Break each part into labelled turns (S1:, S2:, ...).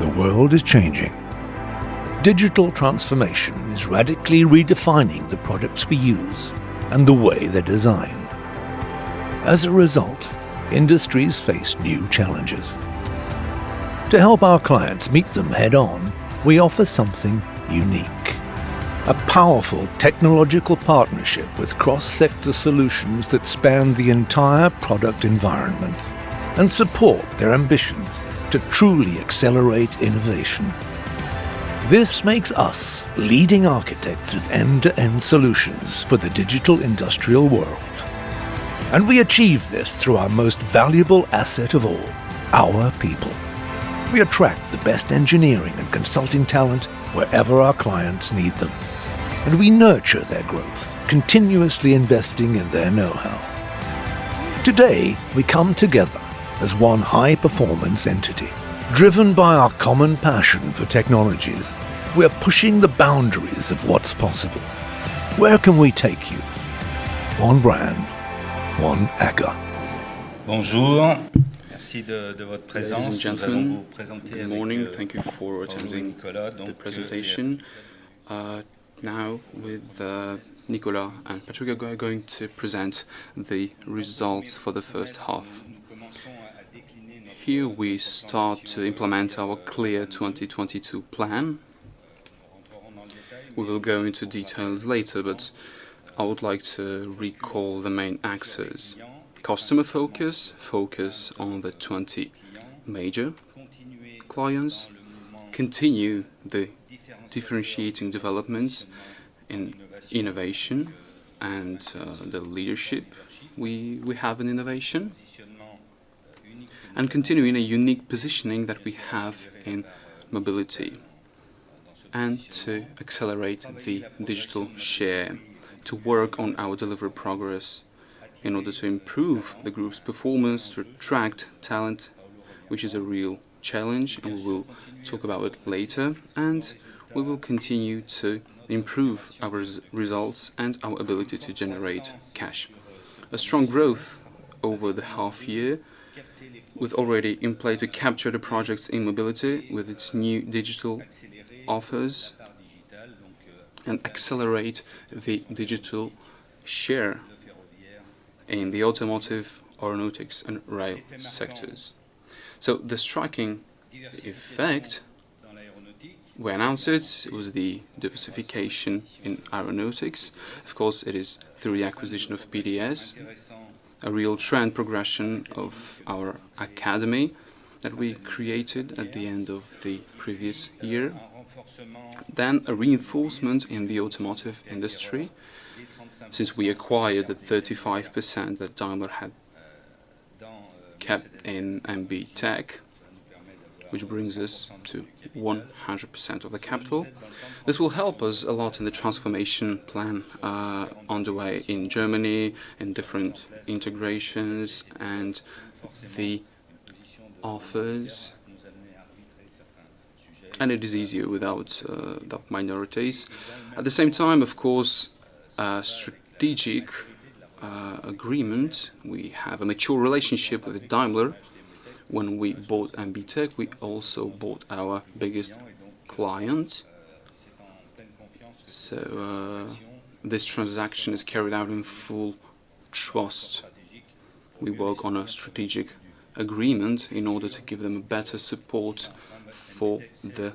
S1: The world is changing. Digital transformation is radically redefining the products we use and the way they're designed. As a result, industries face new challenges. To help our clients meet them head-on, we offer something unique. A powerful technological partnership with cross-sector solutions that span the entire product environment and support their ambitions to truly accelerate innovation. This makes us leading architects of end-to-end solutions for the digital industrial world. And we achieve this through our most valuable asset of all, our people. We attract the best engineering and consulting talent wherever our clients need them. And we nurture their growth, continuously investing in their know-how. Today, we come together as one high-performance entity. Driven by our common passion for technologies, we're pushing the boundaries of what's possible. Where can we take you? One brand, one AGA.
S2: Bonjour. Merci de votre présence.
S3: Ladies and gentlemen, good morning. Thank you for attending the presentation. Now, with Nicolas and Patrick, we are going to present the results for the first half. Here we start to implement our Clear 2022 plan. We will go into details later, but I would like to recall the main axes. Customer focus, focus on the 20 major clients, continue the differentiating developments in innovation and the leadership we have in innovation, and continue in a unique positioning that we have in mobility, and to accelerate the digital share, to work on our delivery progress in order to improve the group's performance, to attract talent, which is a real challenge, and we will talk about it later, and we will continue to improve our results and our ability to generate cash. A strong growth over the half year, with already in play to capture the projects in mobility with its new digital offers and accelerate the digital share in the automotive, aeronautics and rail sectors. So the striking effect, we announced it was the diversification in aeronautics. Of course, it is through the acquisition of PDS, a real trend progression of our academy that we created at the end of the previous year. Then a reinforcement in the automotive industry, since we acquired the 35% that Daimler had kept in MB Tech, which brings us to 100% of the capital. This will help us a lot in the transformation plan underway in Germany, in different integrations and the offers. And it is easier without the minorities. At the same time, of course, strategic agreement. We have a mature relationship with Daimler. When we bought MB Tech, we also bought our biggest client. So this transaction is carried out in full trust. We work on a strategic agreement in order to give them a better support for the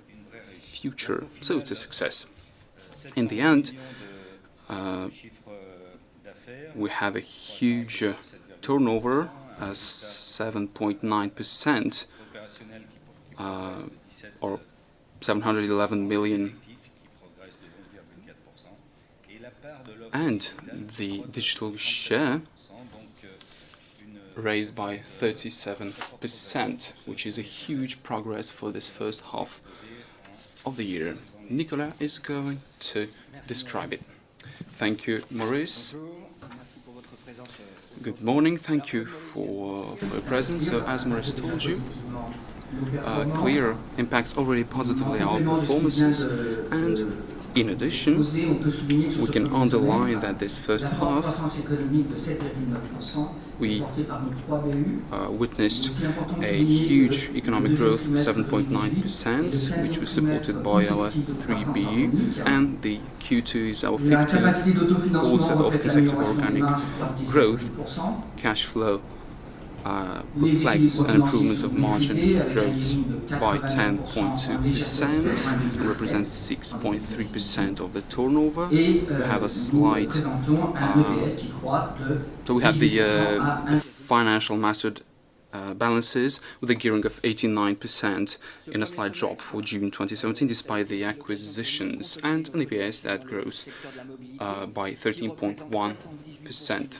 S3: future. So it's a success. In the end, we have a huge turnover, 7.9%, or 711 million, and the digital share raised by 37%, which is a huge progress for this first half of the year. Nicolas is going to describe it. Thank you, Maurice. Good morning, thank you for your presence. So, as Maurice told you, Clear impacts already positively our performances, and In addition, we can underline that this first half we witnessed a huge economic growth of 7.9%, which was supported by our 3 BU, and the Q2 is our 15th quarter of consecutive organic growth. Cash flow reflects an improvement of margin growth by 10.2%, represents 6.3% of the turnover. We have a slight, so we have the financial mastered balances with a gearing of 89% in a slight drop for June 2017 despite the acquisitions, and an EPS that grows by 13.1%.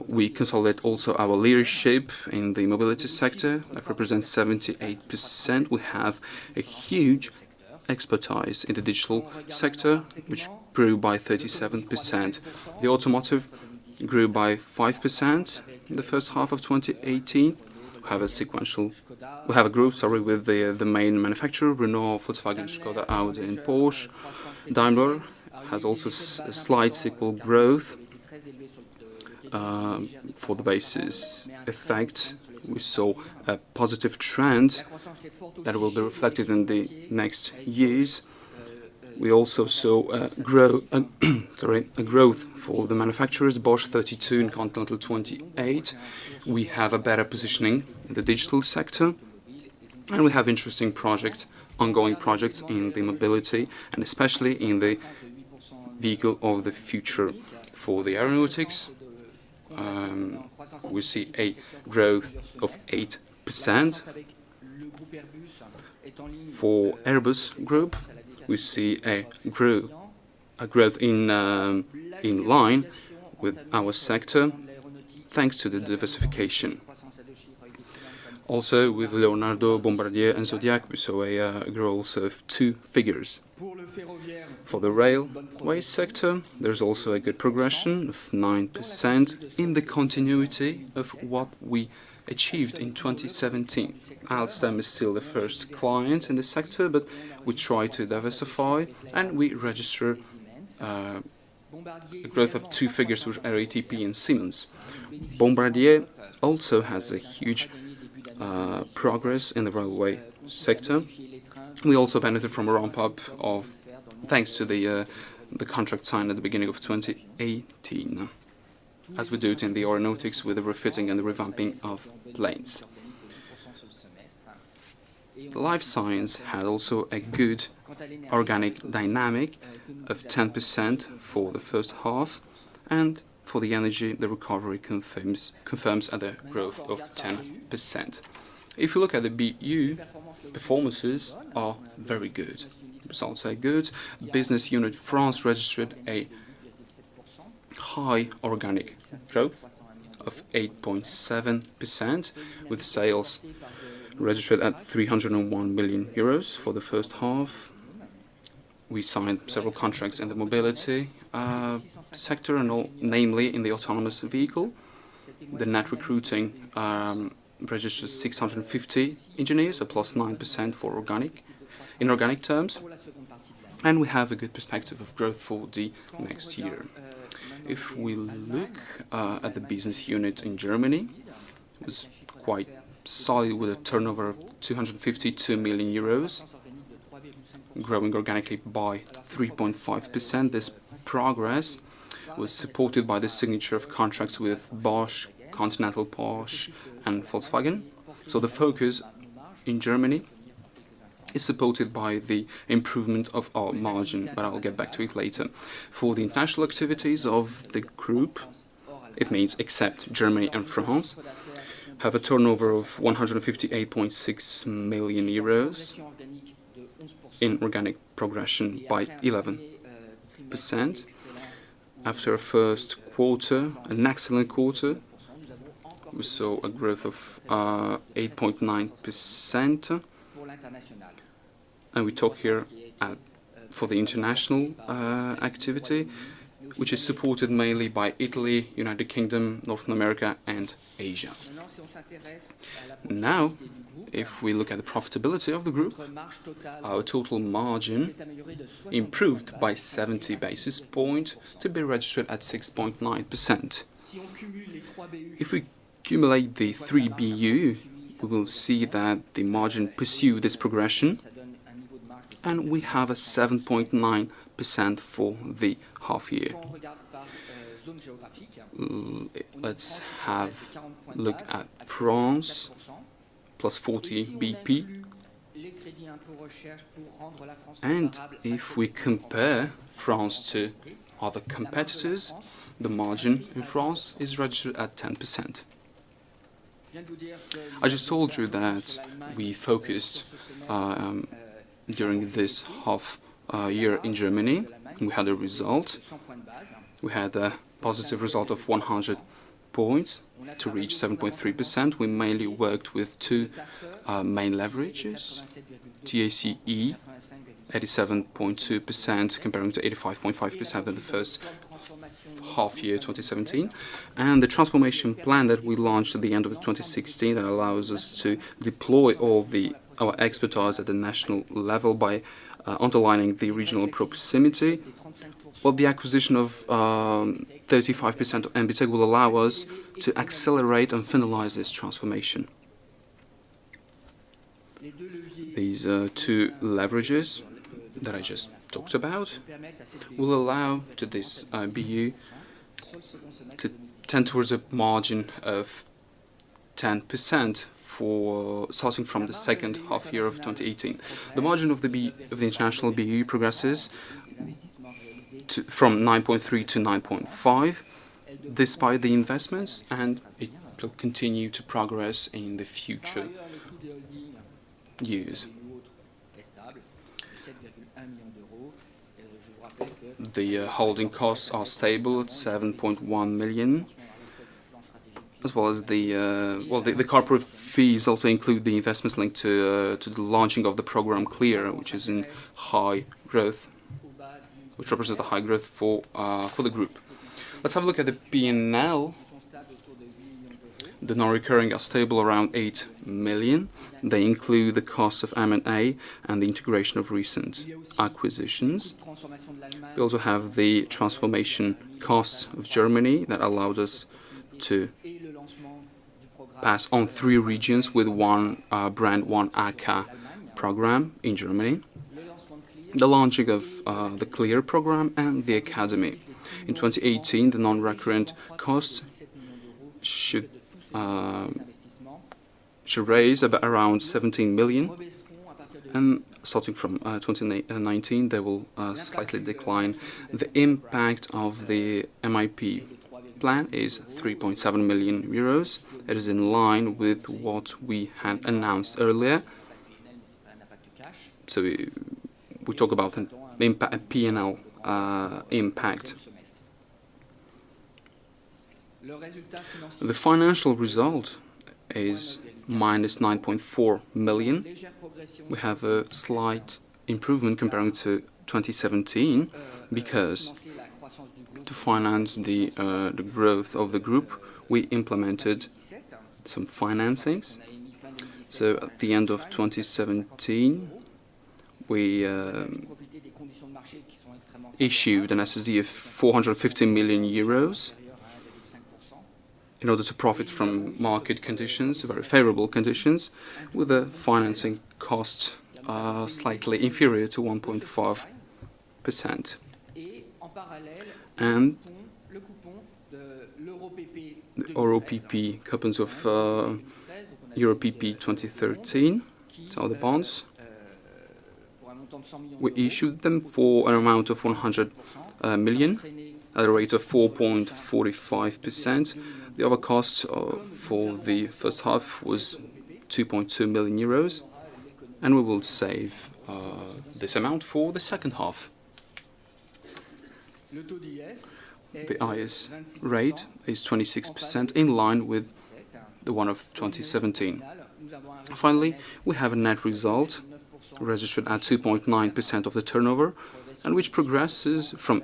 S3: We consolidate also our leadership in the mobility sector that represents 78%. We have a huge expertise in the digital sector, which grew by 37%. The automotive grew by 5% in the first half of 2018. We have a growth, with the main manufacturer, Renault, Volkswagen, Skoda, Audi, and Porsche. Daimler has also a slight sequential growth. For the basis effect, we saw a positive trend that will be reflected in the next years. We also saw a growth for the manufacturers, Bosch 32 and Continental 28. We have a better positioning in the digital sector, and we have interesting ongoing projects in the mobility, and especially in the vehicle of the future. For the aeronautics, we see a growth of 8%. For Airbus Group, we see a growth in line with our sector, thanks to the diversification. Also, with Leonardo, Bombardier, and Zodiac, we saw a growth of 2 figures. For the railway sector, there's also a good progression of 9% in the continuity of what we achieved in 2017. Alstom is still the first client in the sector, but we try to diversify, and we register a growth of 2 figures with RATP and Siemens. Bombardier also has a huge progress in the railway sector. We also benefit from a ramp-up thanks to the contract signed at the beginning of 2018, as we do it in the aeronautics with the refitting and the revamping of planes. Life science had also a good organic dynamic of 10% for the first half, and for the energy, the recovery confirms a growth of 10%. If you look at the BU, performances are very good. Results are good. Business unit France registered a high organic growth of 8.7%, with sales registered at 301 million euros for the first half. We signed several contracts in the mobility sector, and namely in the autonomous vehicle. The net recruiting registered 650 engineers, a plus 9% for in organic terms, and we have a good perspective of growth for the next year. If we look at the business unit in Germany, it was quite solid with a turnover of 252 million euros, growing organically by 3.5%. This progress was supported by the signature of contracts with Bosch, Continental, Porsche, and Volkswagen. So the focus in Germany is supported by the improvement of our margin, but I'll get back to it later. For the international activities of the group, it means except Germany and France, have a turnover of 158.6 million euros in organic progression by 11%. After a first quarter, an excellent quarter, we saw a growth of 8.9%. And we talk here for the international activity. which is supported mainly by Italy, United Kingdom, North America and Asia. Now, if we look at the profitability of the group, our total margin improved by 70 basis points to be registered at 6.9%. If we accumulate the 3 BU, we will see that the margin pursued this progression, and we have a 7.9% for the half year. Let's have a look at France, plus 40 BP. And if we compare France to other competitors, the margin in France is registered at 10%. I just told you that we focused during this half year in Germany. We had a result. We had a positive result of 100 points to reach 7.3%. We mainly worked with two main leverages, TACE 87.2% comparing to 85.5% in the first half year 2017, and the transformation plan that we launched at the end of 2016 that allows us to deploy all our expertise at the national level by underlining the regional proximity. Well, the acquisition of 35% of MBTEC will allow us to accelerate and finalize this transformation. These two leverages that I just talked about will allow to this BU to tend towards a margin of 10% for starting from the second half year of 2018. The margin of the international BU progresses from 9.3 to 9.5 despite the investments, and it will continue to progress in the future years. The holding costs are stable at 7.1 million, as well as the corporate fees also include the investments linked to the launching of the program Clear, which is in high growth, which represents the high growth for the group. Let's have a look at the P&L. The non-recurring are stable around 8 million. They include the costs of M&A and the integration of recent acquisitions. We also have the transformation costs of Germany that allowed us to pass on 3 regions with one brand, one AKA program in Germany. The launching of the Clear program and the Academy. In 2018, the non-recurrent costs should raise about around 17 million, and starting from 2019 they will slightly decline. The impact of the MIP plan is 3.7 million euros. It is in line with what we had announced earlier. So we talk about an impact, a P&L impact. The financial result is minus 9.4 million. We have a slight improvement comparing to 2017 because to finance the growth of the group, we implemented some financings. So at the end of 2017, we issued an SSD of 450 million euros in order to profit from market conditions, very favorable conditions, with a financing cost slightly inferior to 1.5%. And the EuroPP coupons of EuroPP 2013, so the bonds, we issued them for an amount of 100 million at a rate of 4.45%. The other cost for the first half was 2.2 million euros, and we will save this amount for the second half. The IS rate is 26%, in line with the one of 2017. Finally, we have a net result registered at 2.9% of the turnover, and which progresses from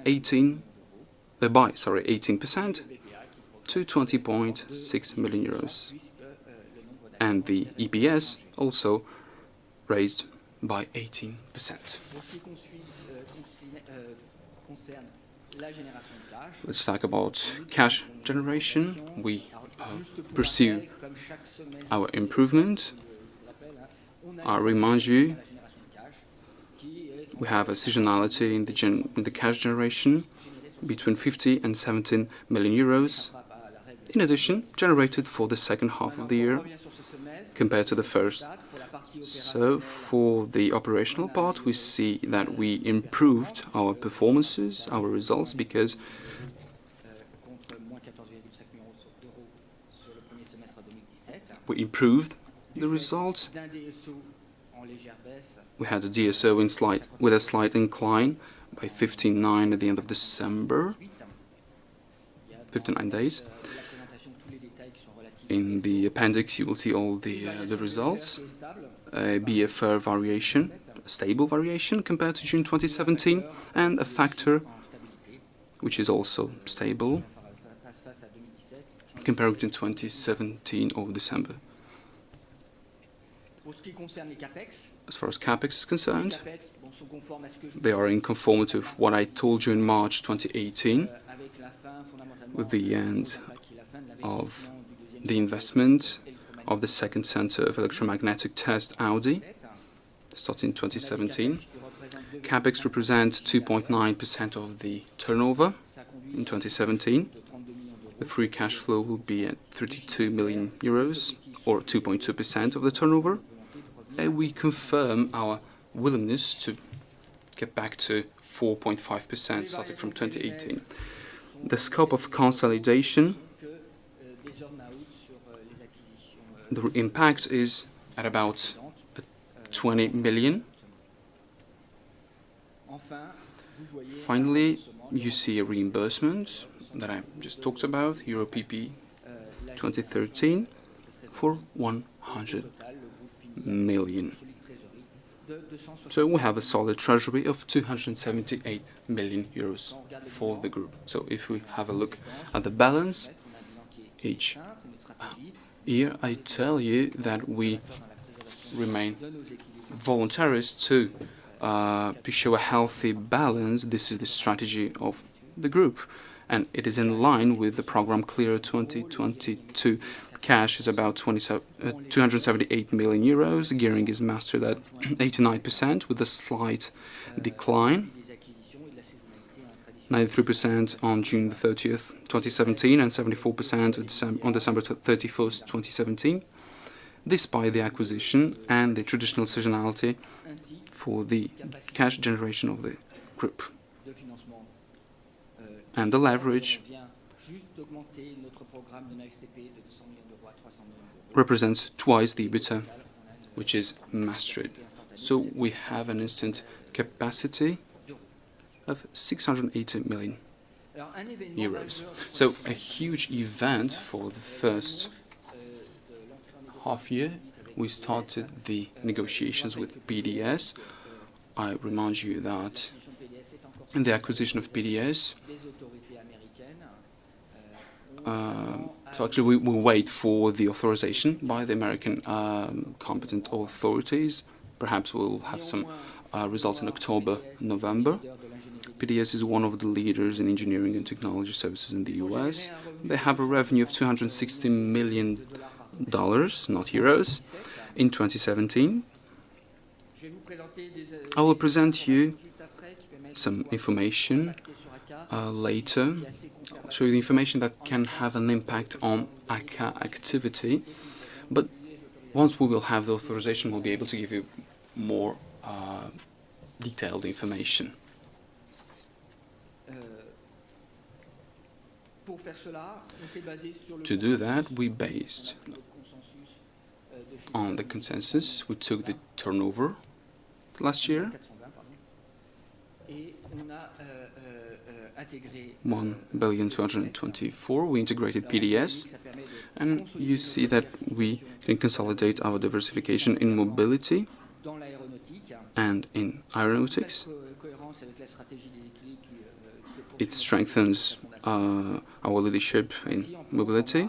S3: by 18% to 20.6 million euros. And the EPS also raised by 18%. Let's talk about cash generation. We pursue our improvement. I remind you, we have a seasonality in the cash generation between 50 and 17 million euros, in addition, generated for the second half of the year compared to the first. So for the operational part, we see that we improved our performances, our results, because we improved the results. We had a DSO with a slight incline by 59 at the end of December, 59 days. In the appendix, you will see all the results. A BFR variation, a stable variation compared to June 2017, and a factor which is also stable compared to 2017 of December. As far as CapEx is concerned, they are in conformity with what I told you in March 2018, with the end of the investment of the second center of electromagnetic test Audi, starting in 2017. CapEx represents 2.9% of the turnover in 2017. The free cash flow will be at 32 million euros, or 2.2% of the turnover. And we confirm our willingness to get back to 4.5% starting from 2018. The scope of consolidation, the impact is at about 20 million. Finally, you see a reimbursement that I just talked about, EuroPP 2013, for 100 million. So we have a solid treasury of 278 million euros for the group. So if we have a look at the balance, each year I tell you that we remain voluntarist to show a healthy balance. This is the strategy of the group, and it is in line with the program Clear 2022. Cash is about 278 million euros. Gearing is mastered at 89% with a slight decline. 93% on June 30th, 2017, and 74% on December 31st, 2017, despite the acquisition and the traditional seasonality for the cash generation of the group. And the leverage represents twice the EBITDA, which is mastered. So we have an instant capacity of 680 million euros. So a huge event for the first half year. We started the negotiations with PDS. I remind you that in the acquisition of PDS, so actually we will wait for the authorization by the American competent authorities. Perhaps we'll have some results in October, November. PDS is one of the leaders in engineering and technology services in the US. They have a revenue of $260 million, not euros, in 2017. I will present you some information later. I'll show you the information that can have an impact on ACA activity. But once we will have the authorization, we'll be able to give you more detailed information. To do that, we based on the consensus. We took the turnover last year, 1,224,000,000. We integrated PDS, and you see that we can consolidate our diversification in mobility and in aeronautics. It strengthens our leadership in mobility.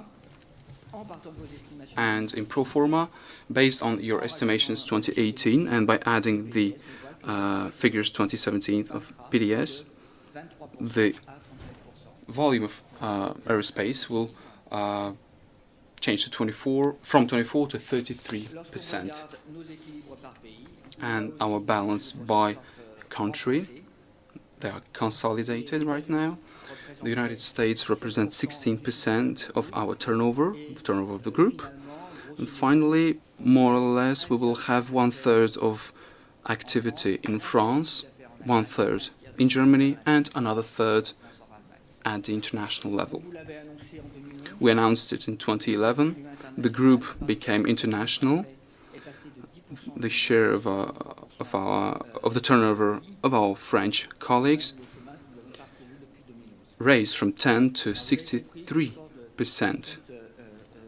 S3: And in pro forma, based on your estimations 2018 and by adding the figures 2017 of PDS, the volume of aerospace will change to from 24 to 33%. And our balance by country, they are consolidated right now. The United States represents 16% of our turnover, the turnover of the group. And finally, more or less, we will have 1/3 of activity in France, 1/3 in Germany, and another third at the international level. We announced it in 2011. The group became international. The share of the turnover of our French colleagues raised from 10 to 63%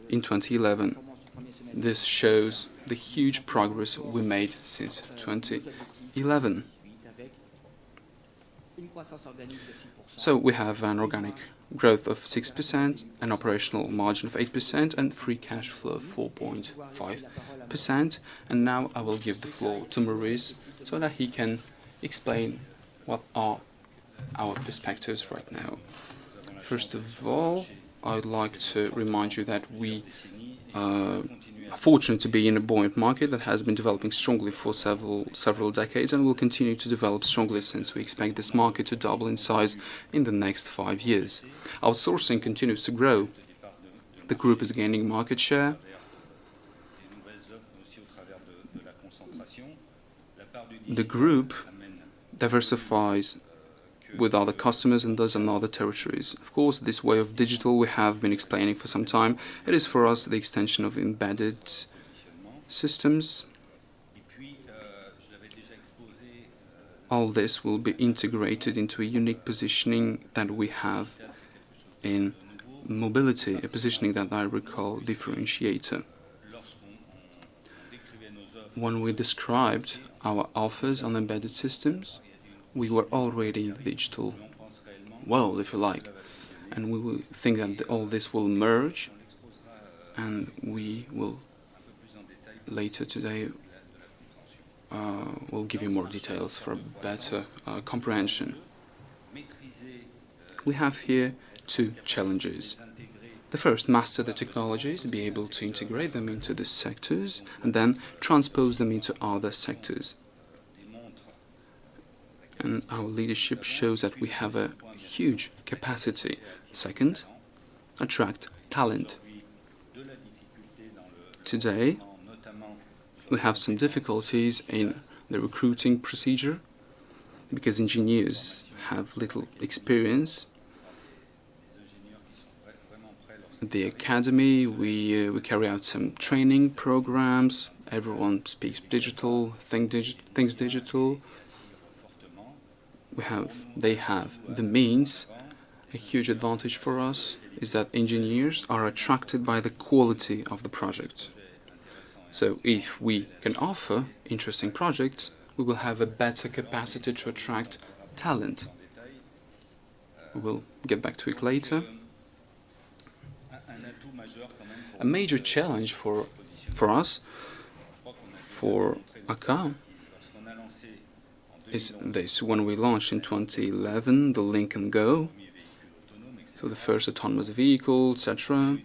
S3: in 2011. This shows the huge progress we made since 2011. So we have an organic growth of 6%, an operational margin of 8%, and free cash flow of 4.5%. And now I will give the floor to Maurice so that he can explain what are our perspectives right now. First of all, I'd like to remind you that we are fortunate to be in a buoyant market that has been developing strongly for several decades and will continue to develop strongly, since we expect this market to double in size in the next 5 years. Outsourcing continues to grow. The group is gaining market share. The group diversifies with other customers and thus in other territories. Of course, this way of digital we have been explaining for some time. It is for us the extension of embedded systems. All this will be integrated into a unique positioning that we have in mobility, a positioning that I recall differentiator. When we described our offers on embedded systems, we were already in the digital world, if you like, and we will think that all this will merge, and we will later today will give you more details for better comprehension. We have here two challenges. The first, master the technologies, be able to integrate them into the sectors, and then transpose them into other sectors. And our leadership shows that we have a huge capacity. Second, attract talent. Today, we have some difficulties in the recruiting procedure because engineers have little experience. At the academy, we carry out some training programs. Everyone speaks digital, thinks digital. They have the means. A huge advantage for us is that engineers are attracted by the quality of the project. So if we can offer interesting projects, we will have a better capacity to attract talent. We'll get back to it later. A major challenge for us, for ACA, is this. When we launched in 2011 the Lynk & Go, so the first autonomous vehicle, etc.,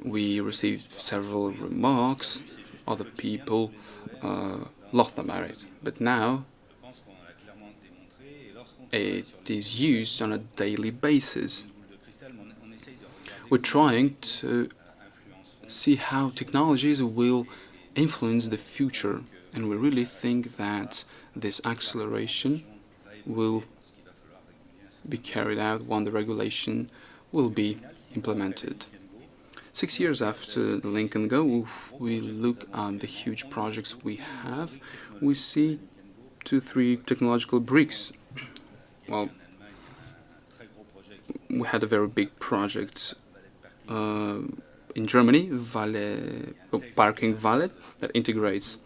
S3: we received several remarks. Other people laughed about it. But now it is used on a daily basis. We're trying to see how technologies will influence the future, and we really think that this acceleration will be carried out when the regulation will be implemented. 6 years after the Lynk & Go, if we look at the huge projects we have, we see 2-3 technological bricks. Well, we had a very big project in Germany, Parking Valet, that integrates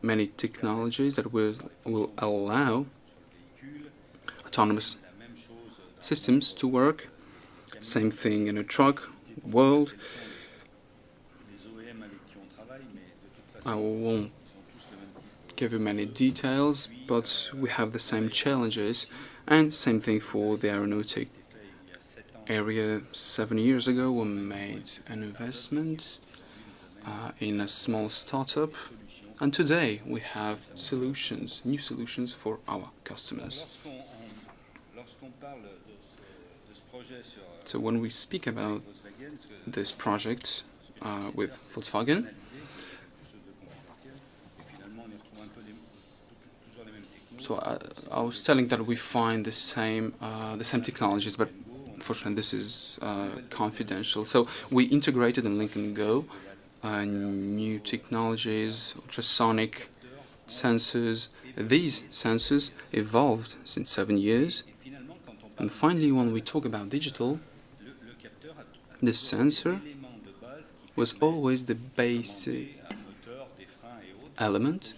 S3: many technologies that will allow autonomous systems to work. Same thing in a truck world. I won't give you many details, but we have the same challenges, and same thing for the aeronautic area. 7 years ago we made an investment in a small startup, and today we have solutions, new solutions for our customers. So when we speak about this project with Volkswagen, so I was telling that we find the same technologies, but unfortunately this is confidential. So we integrated in Lynk & Go new technologies, ultrasonic sensors. These sensors evolved since 7 years, and finally, when we talk about digital, this sensor was always the basic element.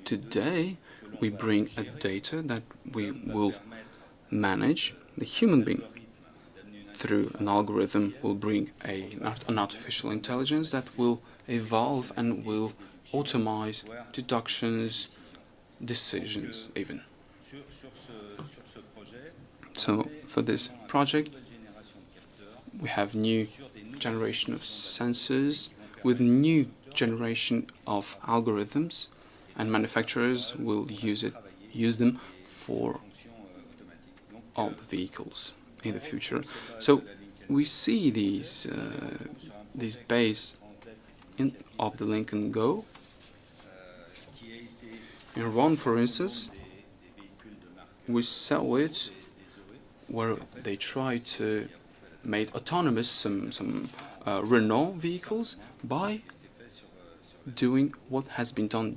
S3: Today, we bring a data that we will manage. The human being, through an algorithm, will bring an artificial intelligence that will evolve and will automate deductions, decisions even. So for this project, we have new generation of sensors with new generation of algorithms, and manufacturers will use them for all the vehicles in the future. So we see these base of the Lynk & Go. In Ron, for instance, we saw it where they try to make autonomous some Renault vehicles by doing what has been done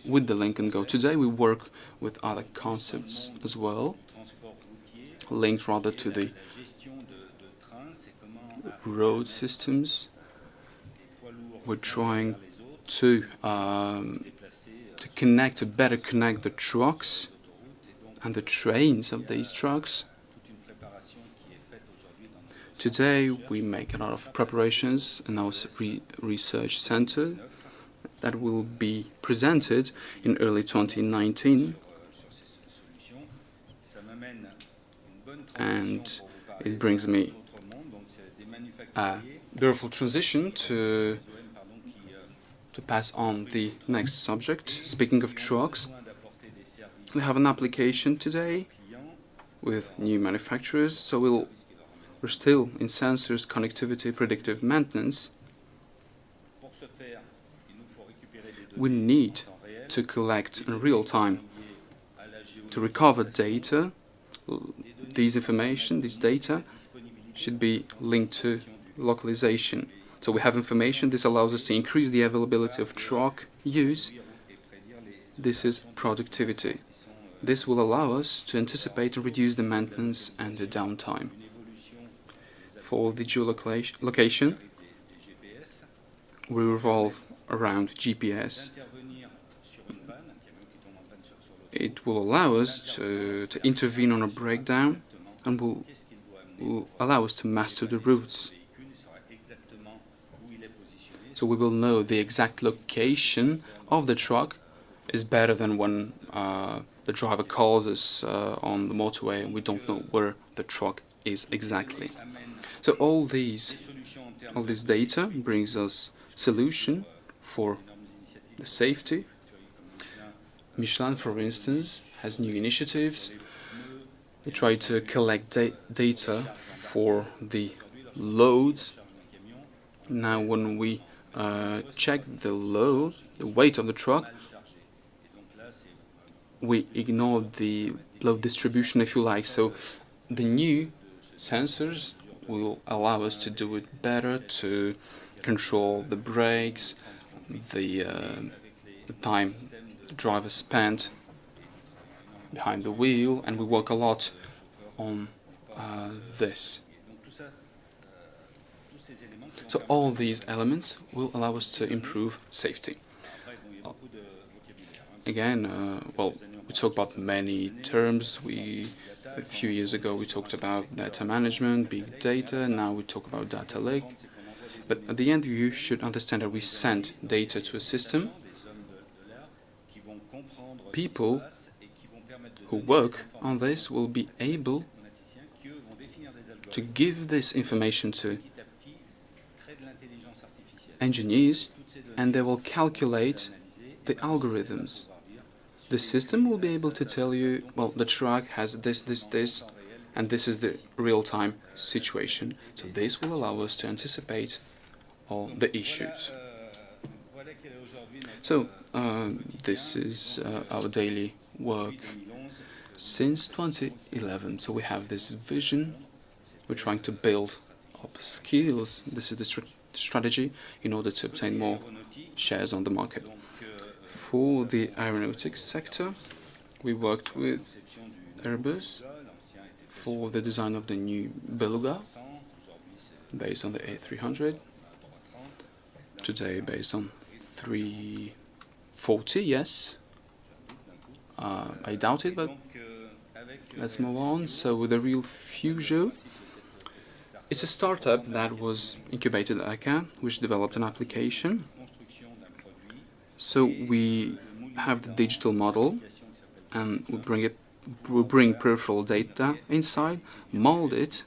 S3: with the Lynk & Go. Today we work with other concepts as well, linked rather to the road systems. We're trying to better connect the trucks and the trains of these trucks. Today we make a lot of preparations in our research center that will be presented in early 2019, and it brings me a beautiful transition to pass on the next subject. Speaking of trucks, we have an application today with new manufacturers, so we're still in sensors, connectivity, predictive maintenance. We need to collect in real time, to recover data. This data should be linked to localization. So we have information. This allows us to increase the availability of truck use. This is productivity. This will allow us to anticipate and reduce the maintenance and the downtime. For the geolocation, we revolve around GPS. It will allow us to intervene on a breakdown and will allow us to master the routes. So we will know the exact location of the truck is better than when the driver calls us on the motorway and we don't know where the truck is exactly. So all this data brings us solution for the safety. Michelin, for instance, has new initiatives. They try to collect data for the loads. Now when we check the load, the weight of the truck, we ignore the load distribution, if you like. So the new sensors will allow us to do it better, to control the brakes, the time the driver spent behind the wheel, and we work a lot on this. So all these elements will allow us to improve safety. Again, well, We talk about many terms. A few years ago we talked about data management, big data. Now we talk about data lake. But at the end, you should understand that we send data to a system. People who work on this will be able to give this information to engineers, and they will calculate the algorithms. The system will be able to tell you, well, the truck has this, and this is the real-time situation. So this will allow us to anticipate all the issues. So this is our daily work since 2011. So we have this vision. We're trying to build up skills. This is the strategy in order to obtain more shares on the market. For the aeronautics sector, we worked with Airbus for the design of the new Beluga, based on the A300, today based on 340, yes. I doubt it, but let's move on. So with the Real Fusio, it's a startup that was incubated at ACA, which developed an application. So we have the digital model, and we bring peripheral data inside, mold it,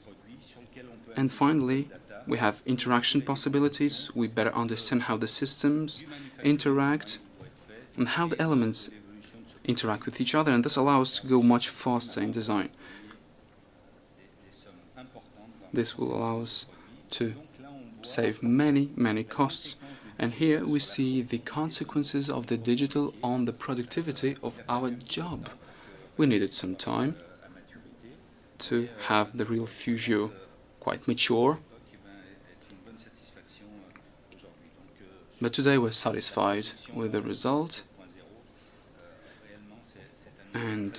S3: and finally we have interaction possibilities. We better understand how the systems interact and how the elements interact with each other, and this allows us to go much faster in design. This will allow us to save many costs. And here we see the consequences of the digital on the productivity of our job. We needed some time to have the Real Fusio quite mature. But today we're satisfied with the result. And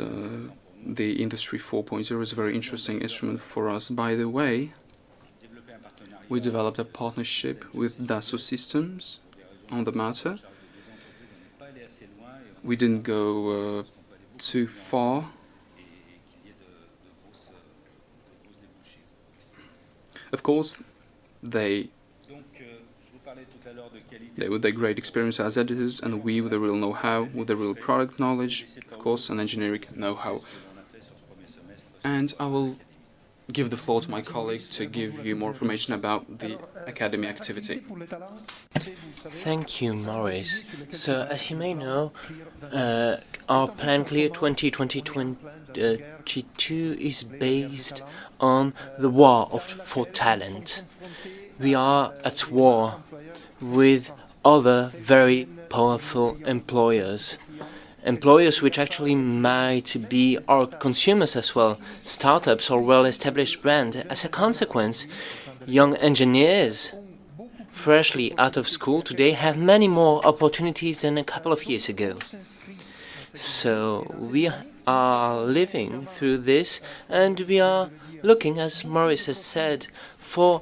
S3: the Industry 4.0 is a very interesting instrument for us. By the way, we developed a partnership with Dassault Systems on the matter. We didn't go too far. Of course, they with their great experience as editors, and we with the real know-how, with the real product knowledge, of course, and engineering know-how. And I will give the floor to my colleague to give you more information about the academy activity.
S4: Thank you, Maurice. So, as you may know, our plan Clear 2022 is based on the war for talent. We are at war with other very powerful employers. Employers which actually might be our consumers as well, startups or well-established brands. As a consequence, young engineers freshly out of school today have many more opportunities than a couple of years ago. So we are living through this, and we are looking, as Maurice has said, for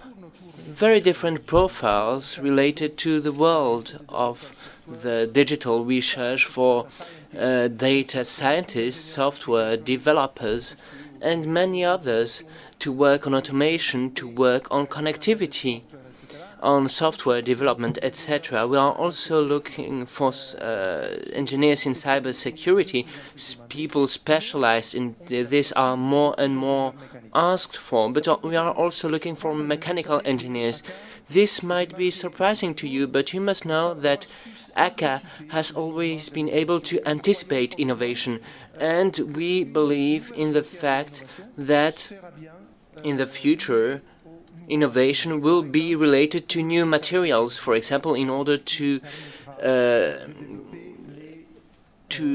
S4: very different profiles related to the world of the digital research, for data scientists, software developers, and many others to work on automation, to work on connectivity, on software development, etc. We are also looking for engineers in cybersecurity. People specialized in this are more and more asked for, but we are also looking for mechanical engineers. This might be surprising to you, but you must know that ACA has always been able to anticipate innovation, and we believe in the fact that in the future innovation will be related to new materials. For example, in order to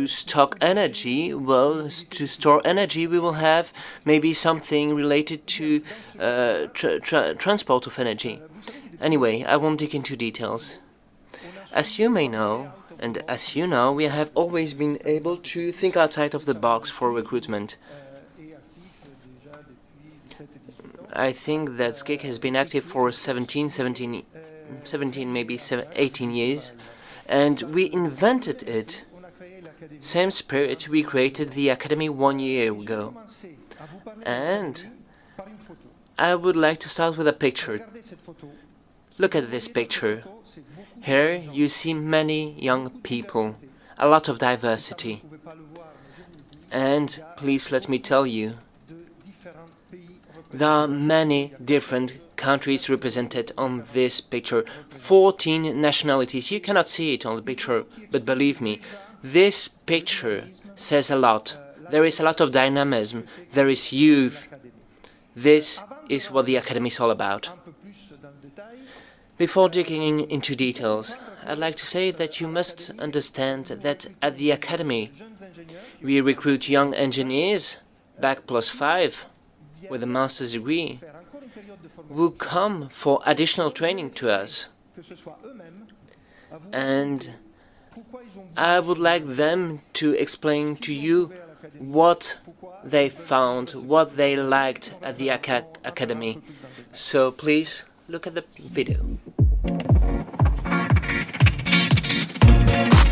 S4: stock energy, to store energy, we will have maybe something related to transport of energy. Anyway, I won't dig into details. As you may know, and as you know, we have always been able to think outside of the box for recruitment. I think that SCIC has been active for 17, maybe 18 years, and we invented it same spirit, we created the Academy 1 year ago. And I would like to start with a picture. Look at this picture. Here you see many young people, a lot of diversity. And please let me tell you, there are many different countries represented on this picture. 14 nationalities. You cannot see it on the picture, but believe me, this picture says a lot. There is a lot of dynamism. There is youth. This is what the Academy is all about. Before digging into details, I'd like to say that you must understand that at the Academy, we recruit young engineers, bac +5, with a master's degree, who come for additional training to us. And I would like them to explain to you what they found, what they liked at the Academy. So please look at the video.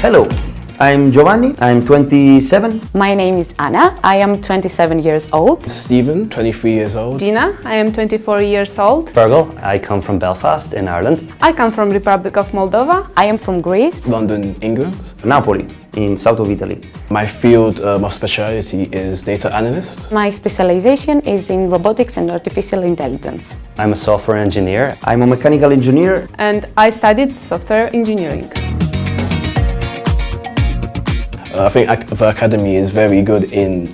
S5: Hello, I'm Giovanni, I'm 27.
S6: My name is Anna, I am 27 years old.
S7: Stephen, 23 years old.
S8: Dina, I am 24 years old.
S9: Virgil, I come from Belfast in Ireland.
S8: I come from Republic of Moldova.
S6: I am from Greece.
S7: London, England.
S5: Napoli, in south of Italy.
S7: My field of speciality is data analyst.
S6: My specialization is in robotics and artificial intelligence.
S9: I'm a software engineer.
S5: I'm a mechanical engineer.
S8: And I studied software engineering.
S7: I think the Academy is very good in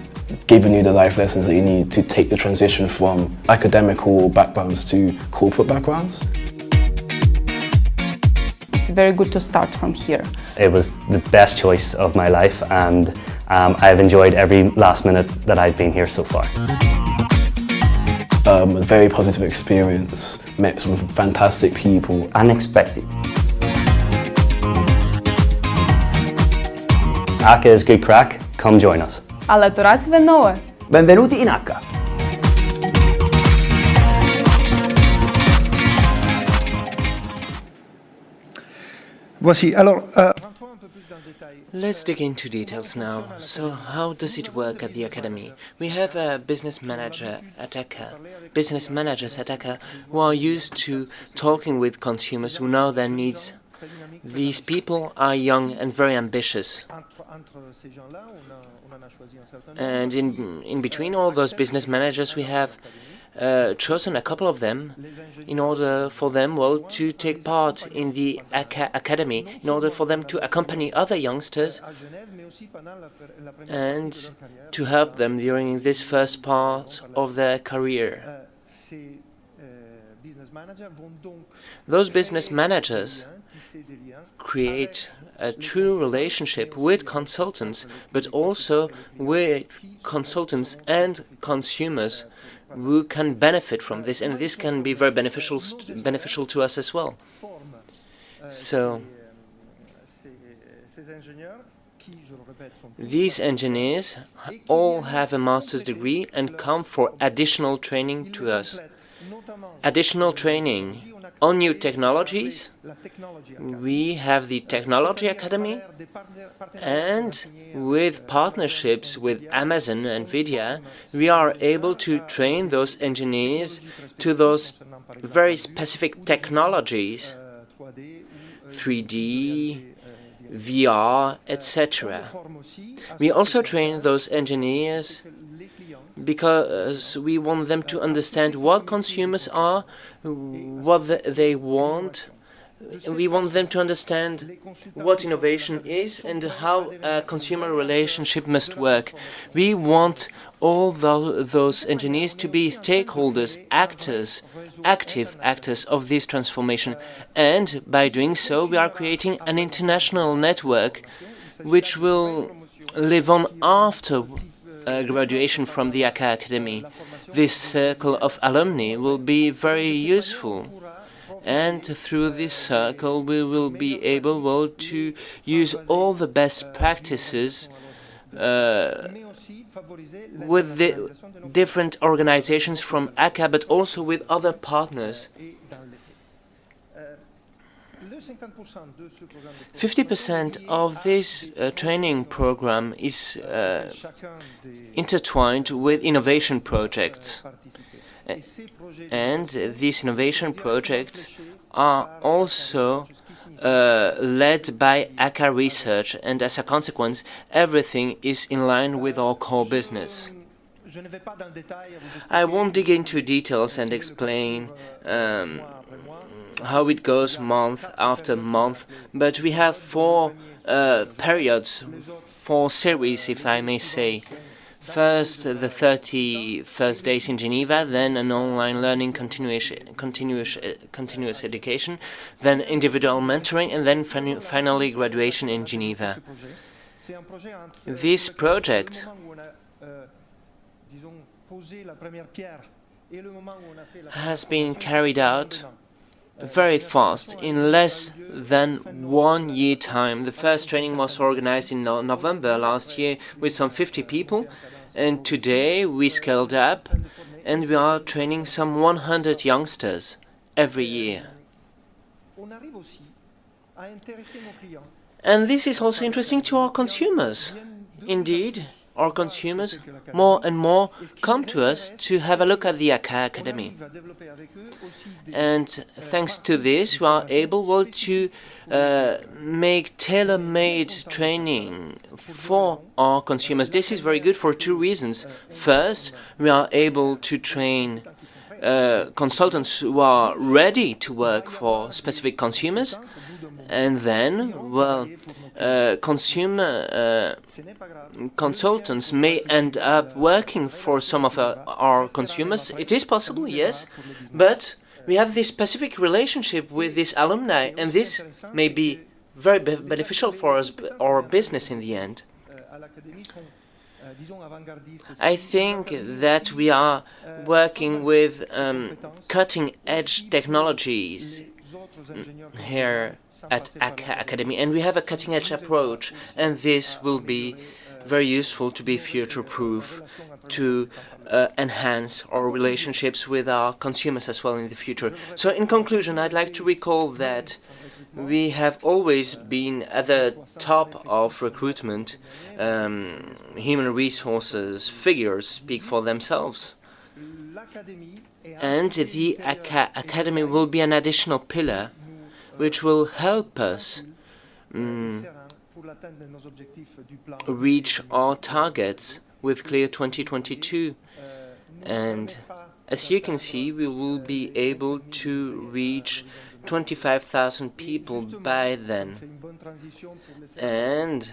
S7: giving you the life lessons that you need to take the transition from academical backgrounds to corporate backgrounds.
S8: It's very good to start from here.
S9: It was the best choice of my life, and I've enjoyed every last minute that I've been here so far.
S7: A very positive experience, met some fantastic people.
S5: Unexpected.
S9: ACA is good crack, come join us.
S8: Alăturați-vă nouă!
S5: Benvenuti in Acca.
S4: Let's dig into details now. So how does it work at the Academy? We have a business manager at ACA, business managers at ACA who are used to talking with consumers who know their needs. These people are young and very ambitious. And in between all those business managers, we have chosen a couple of them in order for them, to take part in the Academy, in order for them to accompany other youngsters and to help them during this first part of their career. Those business managers create a true relationship with consultants, but also with consultants and consumers who can benefit from this, and this can be very beneficial to us as well. So these engineers all have a master's degree and come for additional training to us. Additional training on new technologies. We have the Technology Academy, and with partnerships with Amazon and NVIDIA, we are able to train those engineers to those very specific technologies, 3D, VR, etc. We also train those engineers because we want them to understand what consumers are, what they want. We want them to understand what innovation is and how a consumer relationship must work. We want all those engineers to be stakeholders, actors, active actors of this transformation. And by doing so, we are creating an international network which will live on after graduation from the ACA Academy. This circle of alumni will be very useful, and through this circle we will be able to use all the best practices with the different organizations from ACA, but also with other partners. 50% of this training program is intertwined with innovation projects. And these innovation projects are also led by ACA research, and as a consequence, everything is in line with our core business. I won't dig into details and explain how it goes month after month, but we have 4 periods, 4 series, if I may say. First, the 30 first days in Geneva, then an online learning continuous education, then individual mentoring, and then finally graduation in Geneva. This project has been carried out very fast, in less than 1 year time. The first training was organized in November last year with some 50 people, and today we scaled up and we are training some 100 youngsters every year. And this is also interesting to our consumers. Indeed, our consumers more and more come to us to have a look at the ACA Academy. And thanks to this, we are able to make tailor-made training for our consumers. This is very good for 2 reasons. First, we are able to train consultants who are ready to work for specific consumers, and then, well, consumer consultants may end up working for some of our consumers. It is possible, yes, but we have this specific relationship with this alumni, and this may be very beneficial for us, our business in the end. I think that we are working with cutting-edge technologies here at ACA Academy, and we have a cutting-edge approach, and this will be very useful to be future-proof, to enhance our relationships with our consumers as well in the future. So in conclusion, I'd like to recall that we have always been at the top of recruitment. Human resources figures speak for themselves. And the ACA Academy will be an additional pillar which will help us reach our targets with CLEAR 2022. And as you can see, we will be able to reach 25,000 people by then. And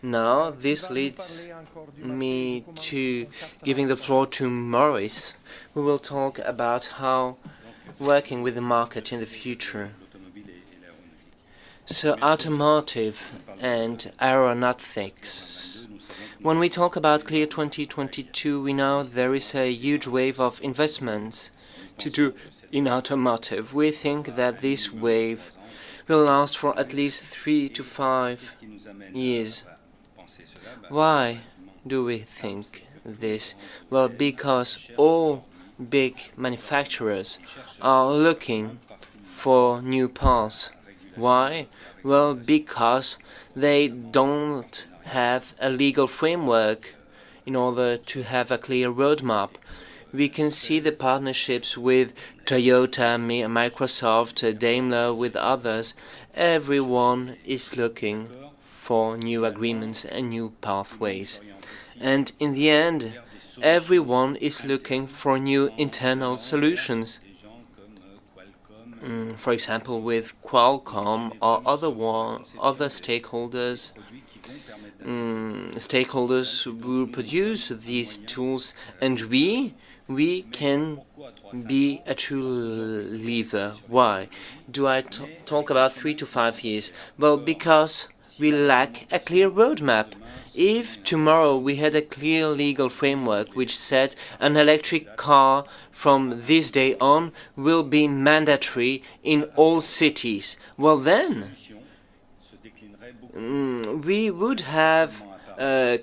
S4: now this leads me to giving the floor to Maurice, who will talk about how working with the market in the future. So automotive and aeronautics. When we talk about CLEAR 2022, we know there is a huge wave of investments to do in automotive. We think that this wave will last for at least 3 to 5 years. Why do we think this? Well, because all big manufacturers are looking for new paths. Why? Well, because they don't have a legal framework in order to have a clear roadmap. We can see the partnerships with Toyota, Microsoft, Daimler, with others. Everyone is looking for new agreements and new pathways. And in the end, everyone is looking for new internal solutions. For example, with Qualcomm or other stakeholders who produce these tools, and we can be a true lever. Why do I talk about 3 to 5 years? Well, because we lack a clear roadmap. If tomorrow we had a clear legal framework which said an electric car from this day on will be mandatory in all cities, well then we would have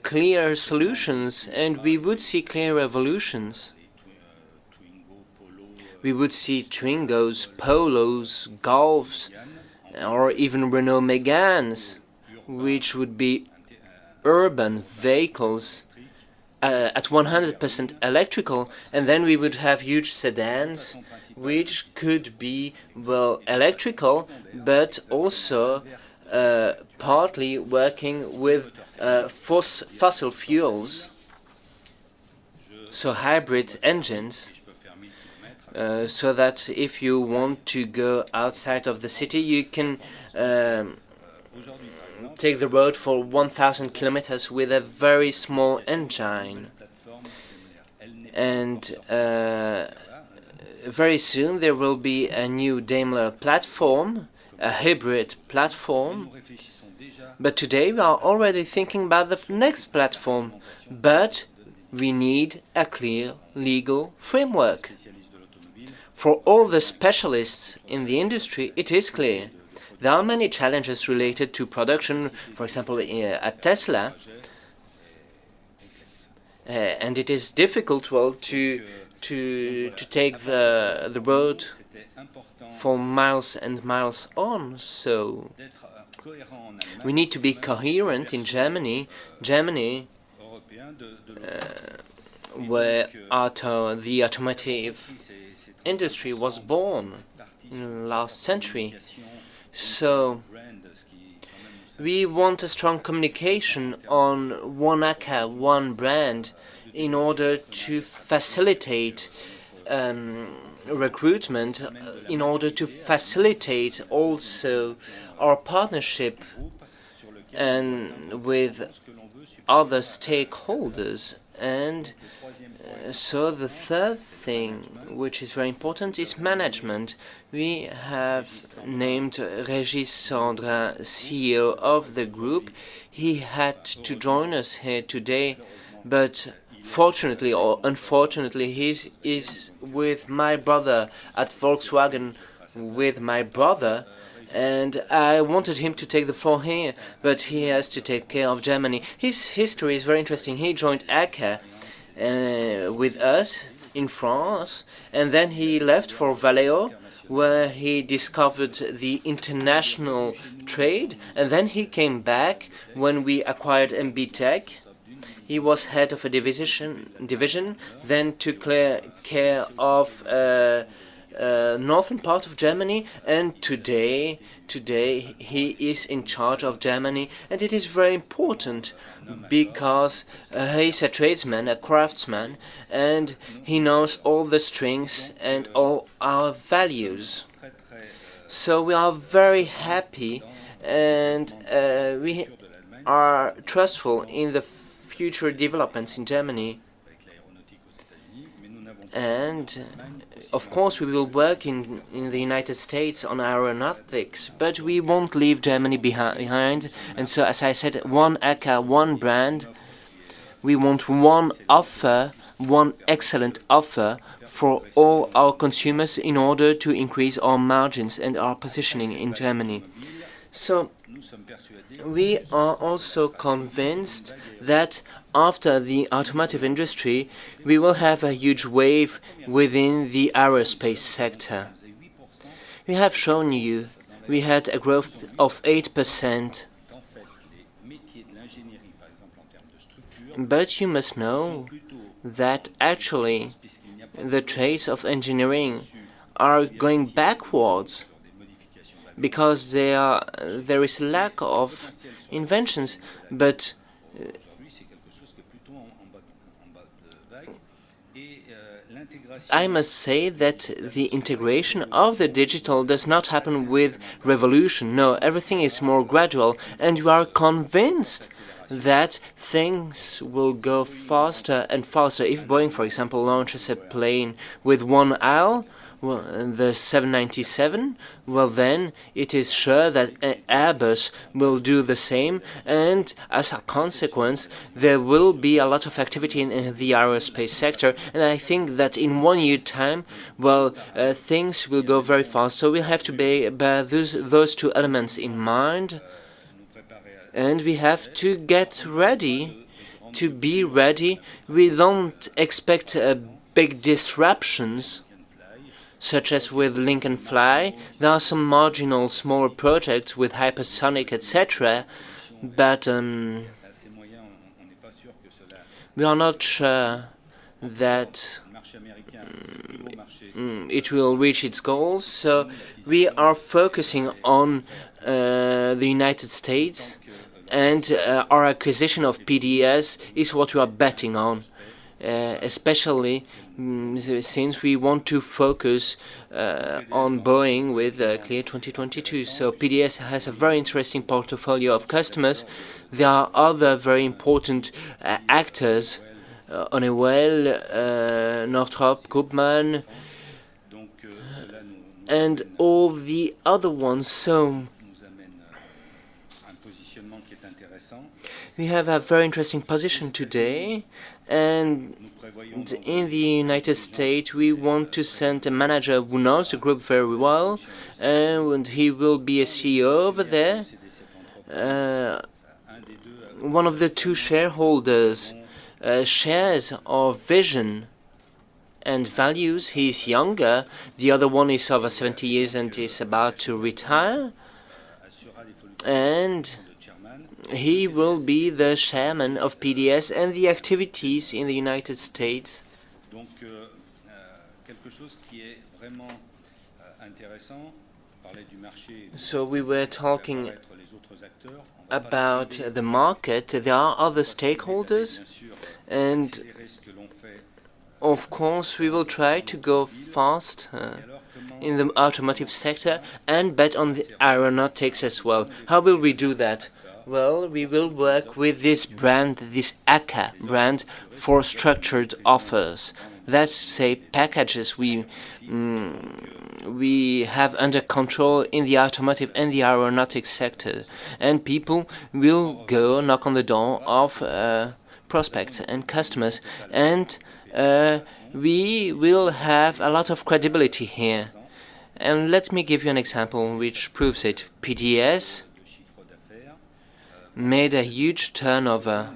S4: clear solutions and we would see clear revolutions. We would see Twingos, Polos, Golfs, or even Renault Méganes, which would be urban vehicles at 100% electrical, and then we would have huge sedans which could be, well, electrical, but also partly working with fossil fuels, so hybrid engines, so that if you want to go outside of the city, you can take the road for 1,000 kilometers with a very small engine. And very soon there will be a new Daimler platform, a hybrid platform. But today we are already thinking about the next platform. But we need a clear legal framework. For all the specialists in the industry, it is clear. There are many challenges related to production, for example, at Tesla, and it is difficult, well, to take the road for miles and miles on. So we need to be coherent in Germany. Germany, where the automotive industry was born in the last century. So we want a strong communication on one ACA, one brand, in order to facilitate recruitment, in order to facilitate also our partnership and with other stakeholders. And so the third thing, which is very important, is management. We have named Régis Sandrin, CEO of the group. He had to join us here today, but fortunately or unfortunately, he is with my brother at Volkswagen, with my brother, and I wanted him to take the floor here, but he has to take care of Germany. His history is very interesting. He joined ACA with us in France, and then he left for Valeo, where he discovered the international trade, and then he came back when we acquired MB Tech. He was head of a division, then took care of northern part of Germany, and today he is in charge of Germany, and it is very important because he's a tradesman, a craftsman, and he knows all the strings and all our values. So we are very happy, and we are trustful in the future developments in Germany. And of course we will work in the United States on aeronautics, but we won't leave Germany behind. And so, as I said, one ACA, one brand. We want one offer, one excellent offer for all our consumers in order to increase our margins and our positioning in Germany. So we are also convinced that after the automotive industry, we will have a huge wave within the aerospace sector. We have shown you we had a growth of 8%. But you must know that actually the trades of engineering are going backwards because there is a lack of inventions. But I must say that the integration of the digital does not happen with revolution. No, everything is more gradual, and we are convinced that things will go faster and faster. If Boeing, for example, launches a plane with one aisle, well, the 797, well then it is sure that Airbus will do the same, and as a consequence there will be a lot of activity in the aerospace sector, and I think that in 1 year time, well, things will go very fast. So we have to bear those two elements in mind, and we have to get ready, to be ready. We don't expect big disruptions. such as with Lincoln Fly. There are some marginal smaller projects with hypersonic, etc., but we are not sure that it will reach its goals, so we are focusing on the United States, and our acquisition of PDS is what we are betting on, especially since we want to focus on Boeing with Clear 2022. So PDS has a very interesting portfolio of customers. There are other very important actors, Honeywell, Northrop Grumman, and all the other ones. So we have a very interesting position today, and in the United States we want to send a manager who knows the group very well, and he will be a CEO over there. One of the two shareholders shares our vision and values. He is younger, the other one is over 70 years and is about to retire, and he will be the chairman of PDS and the activities in the United States. So we were talking about the market. There are other stakeholders, and of course we will try to go fast in the automotive sector and bet on the aeronautics as well. How will we do that? Well, we will work with this brand, this ACA brand, for structured offers. That's, say, packages we have under control in the automotive and the aeronautics sector. And people will go knock on the door of prospects and customers. And we will have a lot of credibility here. And let me give you an example which proves it. PDS made a huge turnover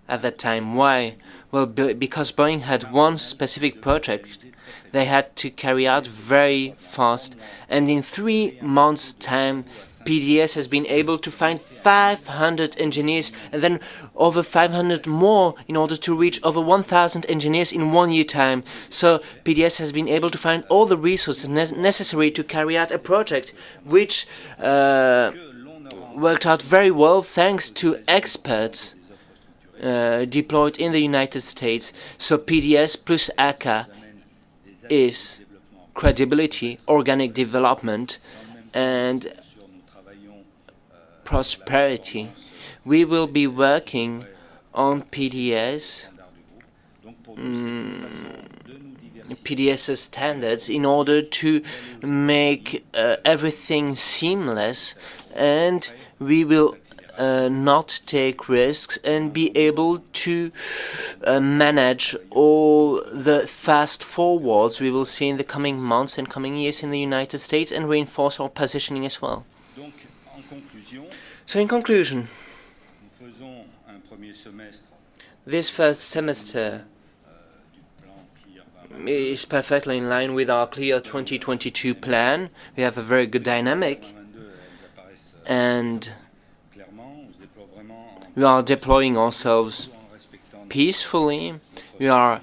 S4: at that time. Why? Well, because Boeing had one specific project they had to carry out very fast, and in 3 months' time PDS has been able to find 500 engineers and then over 500 more in order to reach over 1,000 engineers in 1 year time. So PDS has been able to find all the resources necessary to carry out a project which worked out very well thanks to experts deployed in the United States. So PDS plus ACA is credibility, organic development, and prosperity. We will be working on PDS's standards in order to make everything seamless, and we will not take risks and be able to manage all the fast forwards we will see in the coming months and coming years in the United States and reinforce our positioning as well. So in conclusion, this first semester is perfectly in line with our Clear 2022 plan. We have a very good dynamic, and we are deploying ourselves peacefully. We are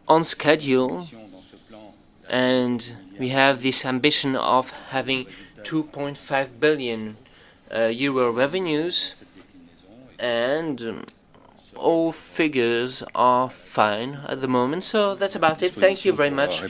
S4: on schedule, and we have this ambition of having 2.5 billion euro revenues, and all figures are fine at the moment. So that's about it. Thank you very much.